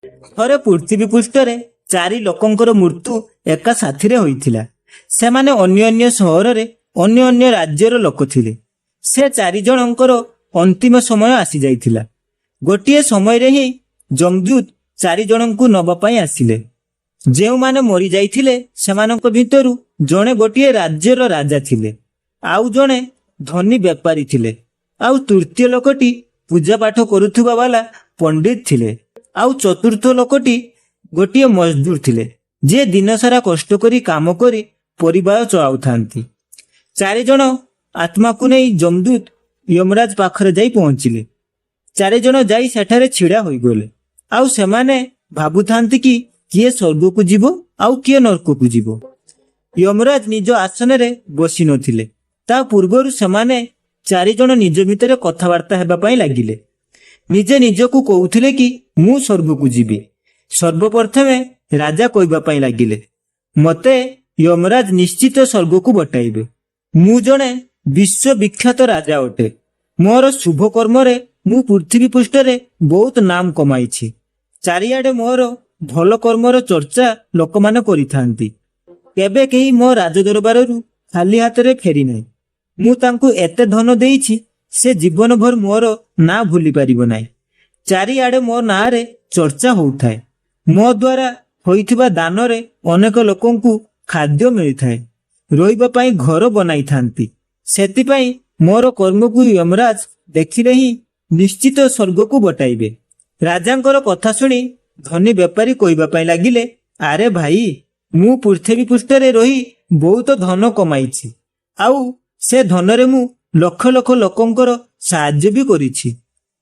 ଥରେ ପୃଥିବୀ ପୃଷ୍ଠରେ 4 ଲୋକଙ୍କର ମୃତ୍ୟୁ ଏକା ସାଥିରେ ହୋଇଥିଲା। ସେମାନେ ଅନ୍ୟ ଅନ୍ୟ ସହରରେ ଅନ୍ୟ ଅନ୍ୟ ରାଜ୍ୟର ଲୋକ ଥିଲେ। ସେ 4 ଜଣଙ୍କର ଅନ୍ତିମ ସମୟ ଆସି ଯାଇଥିଲା। ଗୋଟିଏ ସମୟରେ ହିଁ ଯମଦୂତ 4 ଜଣଙ୍କୁ ନବା ପାଇଁ ଆସିଲେ। ଯେଉଁମାନେ ମରି ଯାଇଥିଲେ ସେମାନଙ୍କ ଭିତରୁ ଜଣେ ଗୋଟିଏ ରାଜ୍ୟର ରାଜା ଥିଲେ, ଆଉ ଜଣେ ଧନୀ ବେପାରୀ ଥିଲେ, ଆଉ ତୃତୀୟ ଲୋକଟି ପୂଜା ପାଠ କରୁଥିବା ବାଲା ପଣ୍ଡିତ ଥିଲେ, ଆଉ ଚତୁର୍ଥ ଲୋକଟି ଗୋଟିଏ ମଜଦୁର ଥିଲେ, ଯିଏ ଦିନସାରା କଷ୍ଟ କରି କାମ କରି ପରିବାର ଚଳାଉଥାନ୍ତି। 4 ଜଣ ଆତ୍ମାକୁ ନେଇ ଯମଦୂତ ଯମରାଜ ପାଖରେ ଯାଇ ପହଞ୍ଚିଲେ। 4 ଜଣ ଯାଇ ସେଠାରେ ଛିଡା ହୋଇଗଲେ, ଆଉ ସେମାନେ ଭାବୁଥାନ୍ତି କି କିଏ ସ୍ୱର୍ଗକୁ ଯିବ ଆଉ କିଏ ନର୍କକୁ ଯିବ। ଯମରାଜ ନିଜ ଆସନରେ ବସି ନଥିଲେ। ତା ପୂର୍ବରୁ ସେମାନେ 4 ଜଣ ନିଜ ଭିତରେ କଥାବାର୍ତ୍ତା ହେବା ପାଇଁ ଲାଗିଲେ। ନିଜେ ନିଜକୁ କହୁଥିଲେ କି ମୁଁ ସ୍ୱର୍ଗକୁ ଯିବି। ସର୍ବପ୍ରଥମେ ରାଜା କହିବା ପାଇଁ ଲାଗିଲେ, ମତେ ଯମରାଜ ନିଶ୍ଚିତ ସ୍ୱର୍ଗକୁ ବଟାଇବେ। ମୁଁ ଜଣେ ବିଶ୍ୱବିଖ୍ୟାତ ରାଜା ଅଟେ। ମୋର ଶୁଭ କର୍ମରେ ମୁଁ ପୃଥିବୀ ପୃଷ୍ଠରେ ବହୁତ ନାମ କମାଇଛି। ଚାରିଆଡେ ମୋର ଭଲ କର୍ମର ଚର୍ଚ୍ଚା ଲୋକମାନେ କରିଥାନ୍ତି। କେବେ କେହି ମୋ ରାଜଦରବାରରୁ ଖାଲି ହାତରେ ଫେରି ନାହିଁ। ମୁଁ ତାଙ୍କୁ ଏତେ ଧନ ଦେଇଛି, ସେ ଜୀବନଭର ମୋର ନାଁ ଭୁଲି ପାରିବ ନାହିଁ। ଚାରିଆଡେ ମୋ ନାଁରେ ଚର୍ଚ୍ଚା ହଉଥାଏ। ମୋ ଦ୍ୱାରା ହୋଇଥିବା ଦାନରେ ଅନେକ ଲୋକଙ୍କୁ ଖାଦ୍ୟ ମିଳିଥାଏ, ରହିବା ପାଇଁ ଘର ବନାଇଥାନ୍ତି। ସେଥିପାଇଁ ମୋର କର୍ମକୁ ଯମରାଜ ଦେଖିଲେ ହିଁ ନିଶ୍ଚିତ ସ୍ୱର୍ଗକୁ ବଟାଇବେ। ରାଜାଙ୍କର କଥା ଶୁଣି ଧନୀ ବେପାରୀ କହିବା ପାଇଁ ଲାଗିଲେ, ଆରେ ଭାଇ, ମୁଁ ପୃଥିବୀ ପୃଷ୍ଠରେ ରହି ବହୁତ ଧନ କମାଇଛି, ଆଉ ସେ ଧନରେ ମୁଁ ଲକ୍ଷ ଲକ୍ଷ ଲୋକଙ୍କର ସାହାଯ୍ୟ ବି କରିଛି।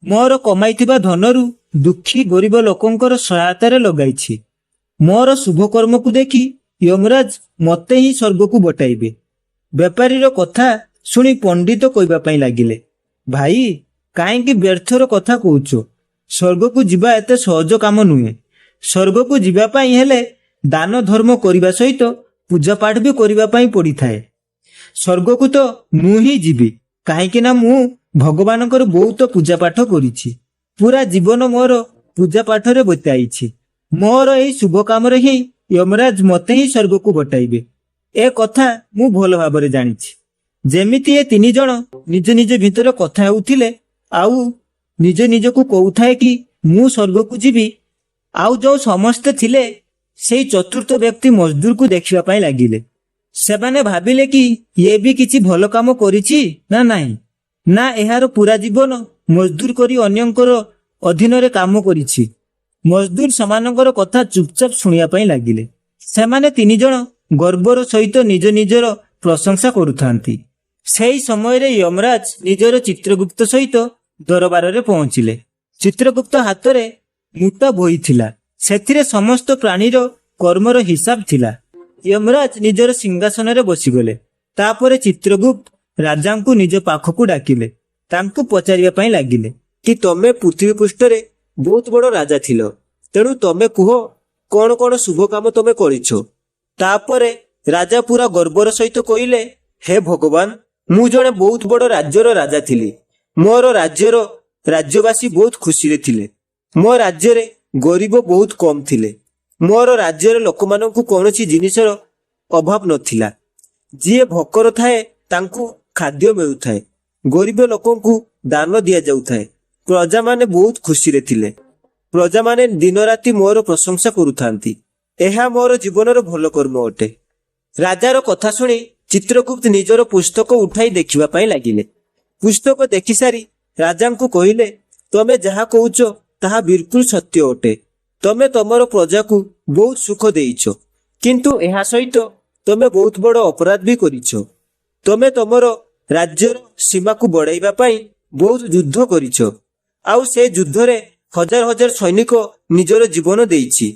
ମୋର କମାଇଥିବା ଧନରୁ ଦୁଃଖୀ ଗରିବ ଲୋକଙ୍କର ସହାୟତାରେ ଲଗାଇଛି। ମୋର ଶୁଭ କର୍ମକୁ ଦେଖି ଯମରାଜ ମତେ ହିଁ ସ୍ୱର୍ଗକୁ ବଟାଇବେ। ବେପାରୀର କଥା ଶୁଣି ପଣ୍ଡିତ କହିବା ପାଇଁ ଲାଗିଲେ, ଭାଇ, କାହିଁକି ବ୍ୟର୍ଥର କଥା କହୁଛ? ସ୍ୱର୍ଗକୁ ଯିବା ଏତେ ସହଜ କାମ ନୁହେଁ। ସ୍ୱର୍ଗକୁ ଯିବା ପାଇଁ ହେଲେ ଦାନ ଧର୍ମ କରିବା ସହିତ ପୂଜା ପାଠ ବି କରିବା ପାଇଁ ପଡିଥାଏ। ସ୍ୱର୍ଗକୁ ତ ମୁଁ ହିଁ ଯିବି, କାହିଁକି ନା ମୁଁ ଭଗବାନଙ୍କର ବହୁତ ପୂଜା ପାଠ କରିଛି। ପୁରା ଜୀବନ ମୋର ପୂଜା ପାଠରେ ବିତାଇଛି। ମୋର ଏହି ଶୁଭ କାମରେ ହିଁ ଯମରାଜ ମତେ ହିଁ ସ୍ୱର୍ଗକୁ ବଟାଇବେ। ଏ କଥା ମୁଁ ଭଲ ଭାବରେ ଜାଣିଛି। ଯେମିତି ଏ 3 ଜଣ ନିଜ ନିଜ ଭିତରେ କଥା ହେଉଥିଲେ, ଆଉ ନିଜ ନିଜକୁ କହୁଥାଏ କି ମୁଁ ସ୍ୱର୍ଗକୁ ଯିବି, ଆଉ ଯୋଉ ସମସ୍ତେ ଥିଲେ ସେଇ ଚତୁର୍ଥ ବ୍ୟକ୍ତି ମଜଦୁରକୁ ଦେଖିବା ପାଇଁ ଲାଗିଲେ। ସେମାନେ ଭାବିଲେ କି ଇଏ ବି କିଛି ଭଲ କାମ କରିଛି ନା ନାହିଁ, ନା ଏହାର ପୁରା ଜୀବନ ମଜଦୁର କରି ଅନ୍ୟଙ୍କର ଅଧୀନରେ କାମ କରିଛି। ମଜଦୁର ସେମାନଙ୍କର କଥା ଚୁପଚାପ ଶୁଣିବା ପାଇଁ ଲାଗିଲେ। ସେମାନେ 3 ଜଣ ଗର୍ବର ସହିତ ନିଜ ନିଜର ପ୍ରଶଂସା କରୁଥାନ୍ତି। ସେହି ସମୟରେ ଯମରାଜ ନିଜର ଚିତ୍ରଗୁପ୍ତ ସହିତ ଦରବାରରେ ପହଞ୍ଚିଲେ। ଚିତ୍ରଗୁପ୍ତ ହାତରେ ମୋଟା ବହି ଥିଲା। ସେଥିରେ ସମସ୍ତ ପ୍ରାଣୀର କର୍ମର ହିସାବ ଥିଲା। ଯମରାଜ ନିଜର ସିଂହାସନରେ ବସିଗଲେ। ତାପରେ ଚିତ୍ରଗୁପ୍ତ ରାଜାଙ୍କୁ ନିଜ ପାଖକୁ ଡାକିଲେ। ତାଙ୍କୁ ପଚାରିବା ପାଇଁ ଲାଗିଲେ କି ତମେ ପୃଥିବୀ ପୃଷ୍ଠରେ ବହୁତ ବଡ ରାଜା ଥିଲ, ତେଣୁ ତମେ କୁହ କଣ କଣ ଶୁଭ କାମ ତମେ କରିଛ। ତାପରେ ରାଜା ପୁରା ଗର୍ବର ସହିତ କହିଲେ, ହେ ଭଗବାନ, ମୁଁ ଜଣେ ବହୁତ ବଡ ରାଜ୍ୟର ରାଜା ଥିଲି। ମୋର ରାଜ୍ୟର ରାଜ୍ୟବାସୀ ବହୁତ ଖୁସିରେ ଥିଲେ। ମୋ ରାଜ୍ୟରେ ଗରିବ ବହୁତ କମ ଥିଲେ। ମୋର ରାଜ୍ୟର ଲୋକମାନଙ୍କୁ କୌଣସି ଜିନିଷର ଅଭାବ ନଥିଲା। ଯିଏ ଭୋକର ଥାଏ ତାଙ୍କୁ ଖାଦ୍ୟ ମିଳୁଥାଏ। ଗରିବ ଲୋକଙ୍କୁ ଦାନ ଦିଆଯାଉଥାଏ। ପ୍ରଜାମାନେ ବହୁତ ଖୁସିରେ ଥିଲେ। ପ୍ରଜାମାନେ ଦିନ ରାତି ମୋର ପ୍ରଶଂସା କରୁଥାନ୍ତି। ଏହା ମୋର ଜୀବନର ଭଲ କର୍ମ ଅଟେ। ରାଜାର କଥା ଶୁଣି ଚିତ୍ରଗୁପ୍ତ ନିଜର ପୁସ୍ତକ ଉଠାଇ ଦେଖିବା ପାଇଁ ଲାଗିଲେ। ପୁସ୍ତକ ଦେଖିସାରି ରାଜାଙ୍କୁ କହିଲେ, ତମେ ଯାହା କହୁଛ ତାହା ବିଲକୁଲ ସତ୍ୟ ଅଟେ। ତମେ ତମର ପ୍ରଜାକୁ ବହୁତ ସୁଖ ଦେଇଛ, କିନ୍ତୁ ଏହା ସହିତ ତମେ ବହୁତ ବଡ ଅପରାଧ ବି କରିଛ। ତମେ ତମର ରାଜ୍ୟର ସୀମାକୁ ବଢାଇବା ପାଇଁ ବହୁତ ଯୁଦ୍ଧ କରିଛ, ଆଉ ସେ ଯୁଦ୍ଧରେ ହଜାର ହଜାର ସୈନିକ ନିଜର ଜୀବନ ଦେଇଛି।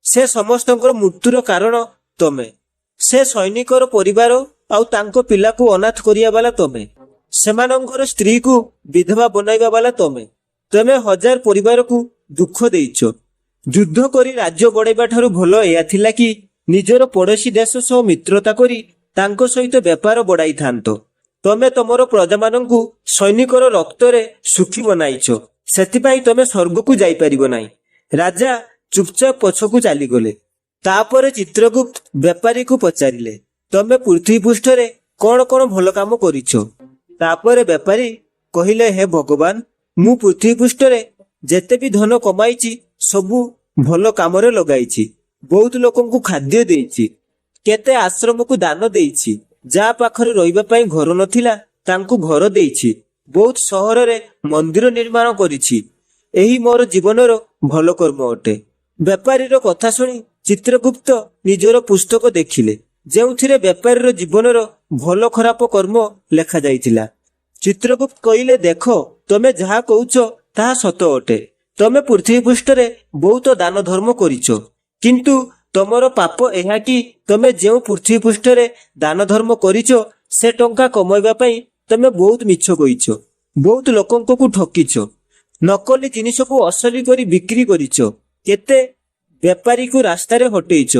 ସେ ସମସ୍ତଙ୍କର ମୃତ୍ୟୁର କାରଣ ତମେ। ସେ ସୈନିକର ପରିବାର ଆଉ ତାଙ୍କ ପିଲାକୁ ଅନାଥ କରିବା ବାଲା ତମେ। ସେମାନଙ୍କର ସ୍ତ୍ରୀକୁ ବିଧବା ବନାଇବା ବାଲା ତମେ। ତମେ ହଜାର ପରିବାରକୁ ଦୁଃଖ ଦେଇଛ। ଯୁଦ୍ଧ କରି ରାଜ୍ୟ ବଢାଇବା ଠାରୁ ଭଲ ଏହା ଥିଲା କି ନିଜର ପଡୋଶୀ ଦେଶ ସହ ମିତ୍ରତା କରି ତାଙ୍କ ସହିତ ବେପାର ବଢାଇଥାନ୍ତ। ତମେ ତମର ପ୍ରଜାମାନଙ୍କୁ ସୈନିକର ରକ୍ତରେ ସୁଖୀ ବନାଇଛ। ସେଥିପାଇଁ ତମେ ସ୍ୱର୍ଗକୁ ଯାଇପାରିବ ନାହିଁ। ରାଜା ଚୁପଚାପ ପଛକୁ ଚାଲିଗଲେ। ତାପରେ ଚିତ୍ରଗୁପ୍ତ ବେପାରୀକୁ ପଚାରିଲେ, ତମେ ପୃଥ୍ବୀ ପୃଷ୍ଠରେ କଣ କଣ ଭଲ କାମ କରିଛ? ତାପରେ ବେପାରୀ କହିଲେ, ହେ ଭଗବାନ, ମୁଁ ପୃଥ୍ବୀ ପୃଷ୍ଠରେ ଯେତେ ବି ଧନ କମାଇଛି ସବୁ ଭଲ କାମରେ ଲଗାଇଛି। ବହୁତ ଲୋକଙ୍କୁ ଖାଦ୍ୟ ଦେଇଛି, କେତେ ଆଶ୍ରମକୁ ଦାନ ଦେଇଛି, ଯାହା ପାଖରେ ରହିବା ପାଇଁ ଘର ନଥିଲା ତାଙ୍କୁ ଘର ଦେଇଛି, ବହୁତ ସହରରେ ମନ୍ଦିର ନିର୍ମାଣ କରିଛି। ଏହି ମୋର ଜୀବନର ଭଲ କର୍ମ ଅଟେ। ବେପାରୀର କଥା ଶୁଣି ଚିତ୍ରଗୁପ୍ତ ନିଜର ପୁସ୍ତକ ଦେଖିଲେ, ଯେଉଁଥିରେ ବେପାରୀର ଜୀବନର ଭଲ ଖରାପ କର୍ମ ଲେଖାଯାଇଥିଲା। ଚିତ୍ରଗୁପ୍ତ କହିଲେ, ଦେଖ, ତମେ ଯାହା କହୁଛ ତାହା ସତ ଅଟେ। ତମେ ପୃଥ୍ବୀ ପୃଷ୍ଠରେ ବହୁତ ଦାନ ଧର୍ମ କରିଛ, କିନ୍ତୁ ତମର ପାପ ଏହା କି ତମେ ଯେଉଁ ପୃଥ୍ବୀ ପୃଷ୍ଠରେ ଦାନ ଧର୍ମ କରିଛ ସେ ଟଙ୍କା କମାଇବା ପାଇଁ ତମେ ବହୁତ ମିଛ କହିଛ, ବହୁତ ଲୋକଙ୍କୁ ଠକିଛ, ନକଲି ଜିନିଷକୁ ଅସଲି କରି ବିକ୍ରି କରିଛ, କେତେ ବେପାରୀକୁ ରାସ୍ତାରେ ହଟେଇଛ।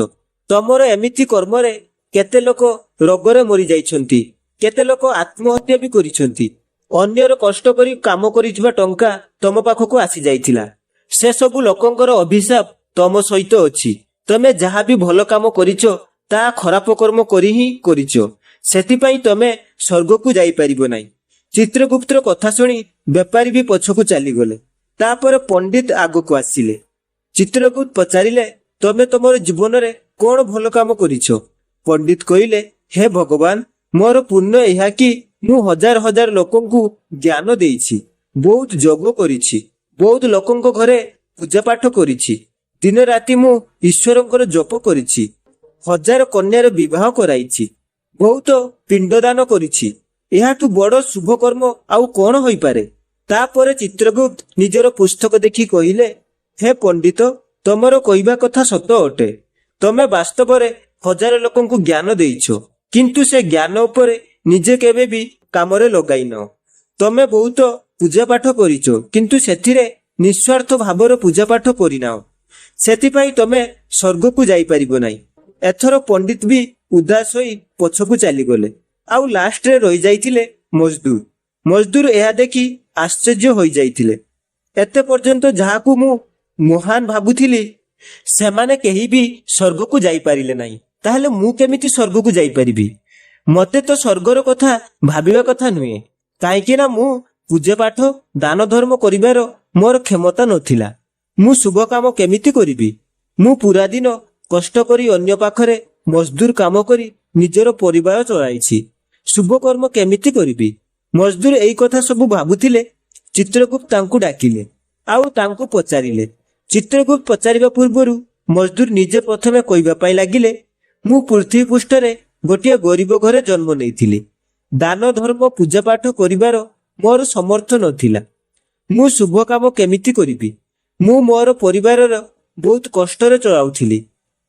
ତମର ଏମିତି କର୍ମରେ କେତେ ଲୋକ ରୋଗରେ ମରିଯାଇଛନ୍ତି, କେତେ ଲୋକ ଆତ୍ମହତ୍ୟା ବି କରିଛନ୍ତି। ଅନ୍ୟର କଷ୍ଟ କରି କାମ କରିଥିବା ଟଙ୍କା ତମ ପାଖକୁ ଆସି ଯାଇଥିଲା। ସେ ସବୁ ଲୋକଙ୍କର ଅଭିଶାପ ତମ ସହିତ ଅଛି। ତମେ ଯାହା ବି ଭଲ କାମ କରିଛ ତାହା ଖରାପ କର୍ମ କରି ହିଁ କରିଛ, ସେଥିପାଇଁ ତମେ ସ୍ୱର୍ଗକୁ ଯାଇପାରିବ ନାହିଁ। ଚିତ୍ରଗୁପ୍ତର କଥା ଶୁଣି ବେପାରୀ ବି ପଛକୁ ଚାଲିଗଲେ। ତାପରେ ପଣ୍ଡିତ ଆଗକୁ ଆସିଲେ। ଚିତ୍ରଗୁପ୍ତ ପଚାରିଲେ, ତମେ ତମର ଜୀବନରେ କଣ ଭଲ କାମ କରିଛ? ପଣ୍ଡିତ କହିଲେ, ହେ ଭଗବାନ, ମୋର ପୁଣ୍ୟ ଏହା କି ମୁଁ ହଜାର ହଜାର ଲୋକଙ୍କୁ ଜ୍ଞାନ ଦେଇଛି, ବହୁତ ଯୋଗ କରିଛି, ବହୁତ ଲୋକଙ୍କ ଘରେ ପୂଜା ପାଠ କରିଛି, ଦିନ ରାତି ମୁଁ ଈଶ୍ୱରଙ୍କର ଜପ କରିଛି, ହଜାର କନ୍ୟାର ବିବାହ କରାଇଛି, ବହୁତ ପିଣ୍ଡଦାନ କରିଛି। ଏହାଠୁ ବଡ ଶୁଭ କର୍ମ ଆଉ କଣ ହୋଇପାରେ? ତାପରେ ଚିତ୍ରଗୁପ୍ତ ନିଜର ପୁସ୍ତକ ଦେଖି କହିଲେ, ହେ ପଣ୍ଡିତ, ତମର କହିବା କଥା ସତ ଅଟେ। ତମେ ବାସ୍ତବରେ ହଜାର ଲୋକଙ୍କୁ ଜ୍ଞାନ ଦେଇଛ, କିନ୍ତୁ ସେ ଜ୍ଞାନ ଉପରେ ନିଜେ କେବେ ବି କାମରେ ଲଗାଇନ। ତମେ ବହୁତ ପୂଜା ପାଠ କରିଛ, କିନ୍ତୁ ସେଥିରେ ନିଃସ୍ୱାର୍ଥ ଭାବରେ ପୂଜା ପାଠ କରିନାଅ, ସେଥିପାଇଁ ତମେ ସ୍ୱର୍ଗକୁ ଯାଇପାରିବ ନାହିଁ। ଏଥର ପଣ୍ଡିତ ବି ଉଦାସ ହୋଇ ପଛକୁ ଚାଲିଗଲେ। ଆଉ ଲାଷ୍ଟରେ ରହିଯାଇଥିଲେ ମଜଦୁର। ମଜଦୁର ଏହା ଦେଖି ଆଶ୍ଚର୍ଯ୍ୟ ହୋଇଯାଇଥିଲେ। ଏତେ ପର୍ଯ୍ୟନ୍ତ ଯାହାକୁ ମୁଁ ମହାନ ଭାବୁଥିଲି ସେମାନେ କେହି ବି ସ୍ୱର୍ଗକୁ ଯାଇପାରିଲେ ନାହିଁ, ତାହେଲେ ମୁଁ କେମିତି ସ୍ୱର୍ଗକୁ ଯାଇପାରିବି? ମତେ ତ ସ୍ୱର୍ଗର କଥା ଭାବିବା କଥା ନୁହେଁ, କାହିଁକି ନା ମୁଁ ପୂଜା ପାଠ ଦାନ ଧର୍ମ କରିବାର ମୋର କ୍ଷମତା ନଥିଲା। ମୁଁ ଶୁଭ କାମ କେମିତି କରିବି? ମୁଁ ପୁରା ଦିନ କଷ୍ଟ କରି ଅନ୍ୟ ପାଖରେ ମଜଦୁର କାମ କରି ନିଜର ପରିବାର ଚଳାଇଛି, ଶୁଭ କର୍ମ କେମିତି କରିବି? ମଜଦୁର ଏଇ କଥା ସବୁ ଭାବୁଥିଲେ। ଚିତ୍ରଗୁପ୍ତ ତାଙ୍କୁ ଡାକିଲେ ଆଉ ତାଙ୍କୁ ପଚାରିଲେ। ଚିତ୍ରଗୁପ୍ତ ପଚାରିବା ପୂର୍ବରୁ ମଜଦୁର ନିଜେ ପ୍ରଥମେ କହିବା ପାଇଁ ଲାଗିଲେ, ମୁଁ ପୃଥ୍ବୀ ପୃଷ୍ଠରେ ଗୋଟିଏ ଗରିବ ଘରେ ଜନ୍ମ ନେଇଥିଲି। ଦାନ ଧର୍ମ ପୂଜା ପାଠ କରିବାର ମୋର ସମର୍ଥ ନଥିଲା। ମୁଁ ଶୁଭ କାମ କେମିତି କରିବି? ମୁଁ ମୋର ପରିବାରର ବହୁତ କଷ୍ଟରେ ଚଳାଉଥିଲି।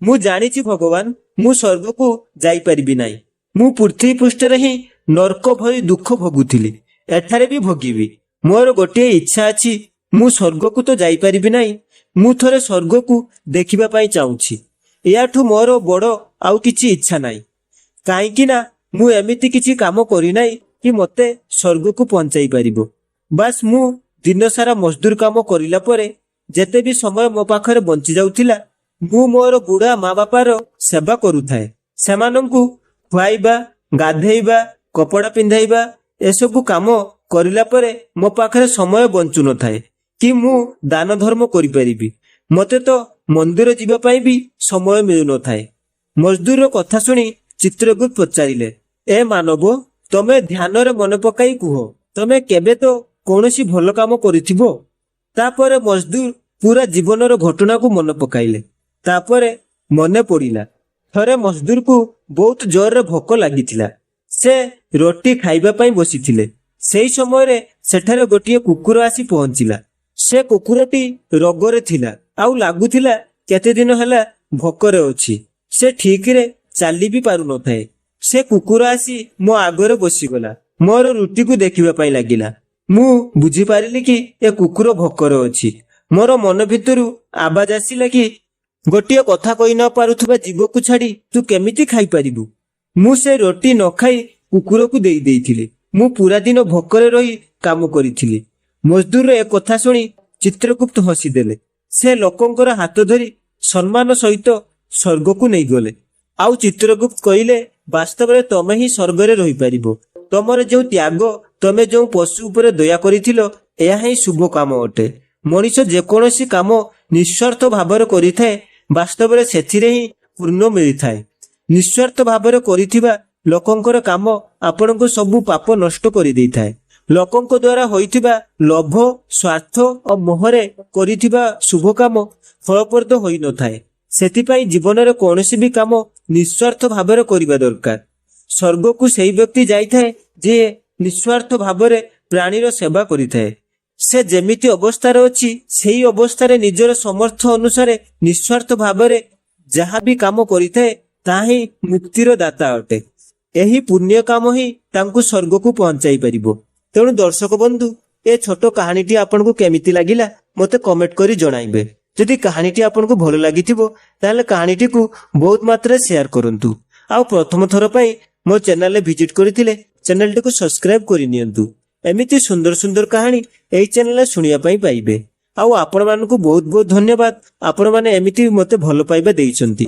ମୁଁ ଜାଣିଛି ଭଗବାନ, ମୁଁ ସ୍ୱର୍ଗକୁ ଯାଇପାରିବି ନାହିଁ। ମୁଁ ପୃଥ୍ବୀ ପୃଷ୍ଠରେ ହିଁ ନର୍କ ଭଳି ଦୁଃଖ ଭୋଗୁଥିଲି, ଏଠାରେ ବି ଭୋଗିବି। ମୋର ଗୋଟିଏ ଇଚ୍ଛା ଅଛି, ମୁଁ ସ୍ୱର୍ଗକୁ ତ ଯାଇପାରିବି ନାହିଁ, ମୁଁ ଥରେ ସ୍ୱର୍ଗକୁ ଦେଖିବା ପାଇଁ ଚାହୁଁଛି। ଏହାଠୁ ମୋର ବଡ ଆଉ କିଛି ଇଚ୍ଛା ନାହିଁ, କାହିଁକି ନା ମୁଁ ଏମିତି କିଛି କାମ କରିନାହିଁ କି ମତେ ସ୍ୱର୍ଗକୁ ପହଞ୍ଚାଇ ପାରିବ। ବାସ୍ ମୁଁ ଦିନ ସାରା ମଜଦୁର କାମ କରିଲା ପରେ ଯେତେ ବି ସମୟ ମୋ ପାଖରେ ବଞ୍ଚି ଯାଉଥିଲା, ମୁଁ ମୋର ବୁଢା ମା ବାପାର ସେବା କରୁଥାଏ। ସେମାନଙ୍କୁ ଖୁଆଇବା, ଗାଧେଇବା, କପଡା ପିନ୍ଧାଇବା ଏସବୁ କାମ କରିଲା ପରେ ମୋ ପାଖରେ ସମୟ ବଞ୍ଚୁ ନଥାଏ କି ମୁଁ ଦାନ ଧର୍ମ କରିପାରିବି। ମତେ ତ ମନ୍ଦିର ଯିବା ପାଇଁ ବି ସମୟ ମିଳୁନଥାଏ। ମଜଦୁରର କଥା ଶୁଣି ଚିତ୍ରଗୁପ୍ତ ପଚାରିଲେ, ଏ ମାନବ, ତମେ ଧ୍ୟାନରେ ମନେ ପକାଇ କୁହ, ତମେ କେବେ ତ କୌଣସି ଭଲ କାମ କରିଥିବ? ତାପରେ ମଜଦୁର ପୁରା ଜୀବନର ଘଟଣାକୁ ମନେ ପକାଇଲେ। ତାପରେ ମନେ ପଡିଲା, ଥରେ ମଜଦୁରକୁ ବହୁତ ଜୋରରେ ଭୋକ ଲାଗିଥିଲା। ସେ ରୋଟି ଖାଇବା ପାଇଁ ବସିଥିଲେ। ସେହି ସମୟରେ ସେଠାରେ ଗୋଟିଏ କୁକୁର ଆସି ପହଞ୍ଚିଲା। ସେ କୁକୁରଟି ରୋଗରେ ଥିଲା ଆଉ ଲାଗୁଥିଲା କେତେ ଦିନ ହେଲା ଭୋକରେ ଅଛି। ସେ ଠିକରେ ଚାଲି ବି ପାରୁନଥାଏ। ସେ କୁକୁର ଆସି ମୋ ଆଗରେ ବସିଗଲା, ମୋର ରୁଟିକୁ ଦେଖିବା ପାଇଁ ଲାଗିଲା। ମୁଁ ବୁଝିପାରିଲି କି ଏ କୁକୁର ଭୋକରେ ଅଛି। ମୋର ମନ ଭିତରୁ ଆବାଜ ଆସିଲା କି, ଗୋଟିଏ କଥା କହି ନ ପାରୁଥିବା ଜୀବକୁ ଛାଡି ତୁ କେମିତି ଖାଇପାରିବୁ? ମୁଁ ସେ ରୋଟି ନ ଖାଇ କୁକୁରକୁ ଦେଇ ଦେଇଥିଲି। ମୁଁ ପୁରା ଦିନ ଭୋକରେ ରହି କାମ କରିଥିଲି। ମଜଦୁରର ଏ କଥା ଶୁଣି ଚିତ୍ରଗୁପ୍ତ ହସିଦେଲେ। ସେ ଲୋକଙ୍କର ହାତ ଧରି ସମ୍ମାନ ସହିତ ସ୍ୱର୍ଗକୁ ନେଇଗଲେ। ଆଉ ଚିତ୍ରଗୁପ୍ତ କହିଲେ, ବାସ୍ତବରେ ତମେ ହିଁ ସ୍ୱର୍ଗରେ ରହିପାରିବ। ତମର ଯେଉଁ ତ୍ୟାଗ, ତମେ ଯେଉଁ ପଶୁ ଉପରେ ଦୟା କରିଥିଲ, ଏହା ହିଁ ଶୁଭ କାମ ଅଟେ। ମଣିଷ ଯେକୌଣସି କାମ ନିଃସ୍ୱାର୍ଥ ଭାବରେ କରିଥାଏ, ବାସ୍ତବରେ ସେଥିରେ ହିଁ ପୂର୍ଣ୍ଣ ମିଳିଥାଏ। ନିଃସ୍ୱାର୍ଥ ଭାବରେ କରିଥିବା ଲୋକଙ୍କର କାମ ଆପଣଙ୍କୁ ସବୁ ପାପ ନଷ୍ଟ କରିଦେଇଥାଏ। ଲୋକଙ୍କ ଦ୍ୱାରା ହୋଇଥିବା ଲୋଭ, ସ୍ୱାର୍ଥ ଓ ମୋହରେ କରିଥିବା ଶୁଭ କାମ ଫଳପ୍ରଦ ହୋଇନଥାଏ। ସେଥିପାଇଁ ଜୀବନରେ କୌଣସି ବି କାମ ନିଃସ୍ୱାର୍ଥ ଭାବରେ କରିବା ଦରକାର। ସ୍ୱର୍ଗକୁ ସେହି ବ୍ୟକ୍ତି ଯାଇଥାଏ ଯିଏ ନିଃସ୍ୱାର୍ଥ ଭାବରେ ପ୍ରାଣୀର ସେବା କରିଥାଏ। ସେ ଯେମିତି ଅବସ୍ଥାରେ ଅଛି, ସେହି ଅବସ୍ଥାରେ ନିଜର ସମର୍ଥ ଅନୁସାରେ ନିଃସ୍ୱାର୍ଥ ଭାବରେ ଯାହା ବି କାମ କରିଥାଏ, ତାହା ହିଁ ମୁକ୍ତିର ଦାତା ଅଟେ। ଏହି ପୁଣ୍ୟ କାମ ହିଁ ତାଙ୍କୁ ସ୍ୱର୍ଗକୁ ପହଞ୍ଚାଇ ପାରିବ। ତେଣୁ ଦର୍ଶକ ବନ୍ଧୁ, ଏ ଛୋଟ କାହାଣୀଟି ଆପଣଙ୍କୁ କେମିତି ଲାଗିଲା ମୋତେ କମେଣ୍ଟ କରି ଜଣାଇବେ। ଯଦି କାହାଣୀଟି ଆପଣଙ୍କୁ ଭଲ ଲାଗିଥିବ, ତାହେଲେ କାହାଣୀଟିକୁ ବହୁତ ମାତ୍ରାରେ ସେୟାର କରନ୍ତୁ। ଆଉ ପ୍ରଥମ ଥର ପାଇଁ ମୋ ଚ୍ୟାନେଲରେ ଭିଜିଟ୍ କରିଥିଲେ ଚ୍ୟାନେଲଟିକୁ ସବସ୍କ୍ରାଇବ କରିନିଅନ୍ତୁ। ଏମିତି ସୁନ୍ଦର ସୁନ୍ଦର କାହାଣୀ ଏହି ଚ୍ୟାନେଲରେ ଶୁଣିବା ପାଇଁ ପାଇବେ। ଆଉ ଆପଣମାନଙ୍କୁ ବହୁତ ବହୁତ ଧନ୍ୟବାଦ, ଆପଣମାନେ ଏମିତି ମୋତେ ଭଲ ପାଇବା ଦେଇଛନ୍ତି।